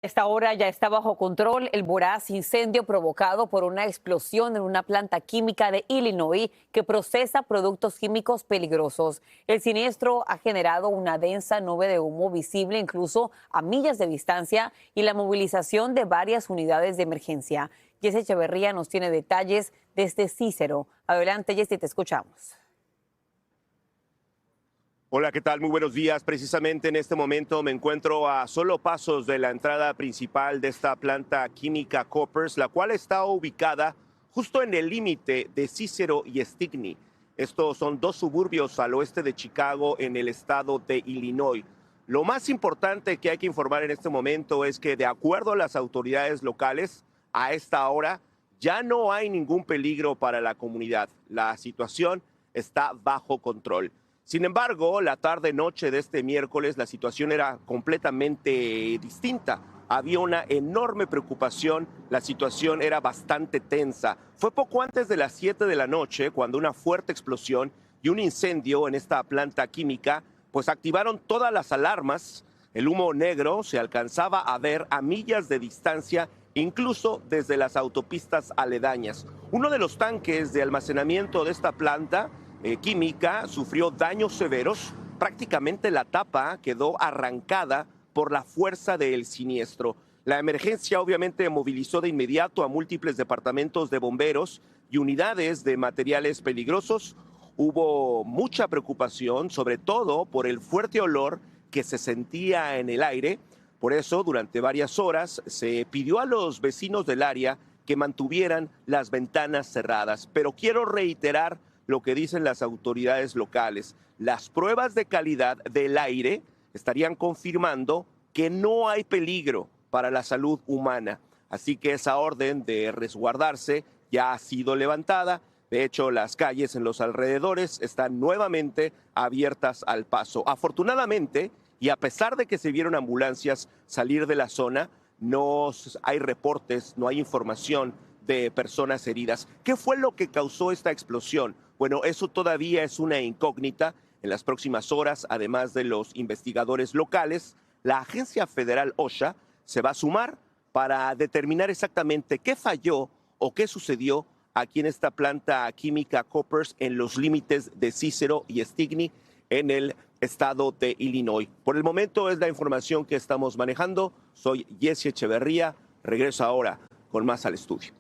Esta hora ya está bajo control el voraz incendio provocado por una explosión en una planta química de Illinois que procesa productos químicos peligrosos. El siniestro ha generado una densa nube de humo visible incluso a millas de distancia y la movilización de varias unidades de emergencia. Jessy Echeverría nos tiene detalles desde Cícero. Adelante, Jessy, te escuchamos. Hola, ¿qué tal? Muy buenos días. Precisamente en este momento me encuentro a solo pasos de la entrada principal de esta planta química Koppers, la cual está ubicada justo en el límite de Cícero y Stickney. Estos son dos suburbios al oeste de Chicago en el estado de Illinois. Lo más importante que hay que informar en este momento es que de acuerdo a las autoridades locales, a esta hora ya no hay ningún peligro para la comunidad. La situación está bajo control. Sin embargo, la tarde-noche de este miércoles la situación era completamente distinta. Había una enorme preocupación, la situación era bastante tensa. Fue poco antes de las 7 de la noche cuando una fuerte explosión y un incendio en esta planta química pues activaron todas las alarmas. El humo negro se alcanzaba a ver a millas de distancia, incluso desde las autopistas aledañas. Uno de los tanques de almacenamiento de esta planta química sufrió daños severos. Prácticamente la tapa quedó arrancada por la fuerza del siniestro. La emergencia obviamente movilizó de inmediato a múltiples departamentos de bomberos y unidades de materiales peligrosos. Hubo mucha preocupación, sobre todo por el fuerte olor que se sentía en el aire. Por eso, durante varias horas se pidió a los vecinos del área que mantuvieran las ventanas cerradas. Pero quiero reiterar lo que dicen las autoridades locales. Las pruebas de calidad del aire estarían confirmando que no hay peligro para la salud humana. Así que esa orden de resguardarse ya ha sido levantada. De hecho, las calles en los alrededores están nuevamente abiertas al paso. Afortunadamente, y a pesar de que se vieron ambulancias salir de la zona, no hay reportes, no hay información de personas heridas. ¿Qué fue lo que causó esta explosión? Bueno, eso todavía es una incógnita. En las próximas horas, además de los investigadores locales, la agencia federal OSHA se va a sumar para determinar exactamente qué falló o qué sucedió aquí en esta planta química Koppers en los límites de Cícero y Stickney en el estado de Illinois. Por el momento es la información que estamos manejando. Soy Jessy Echeverría. Regreso ahora con más al estudio.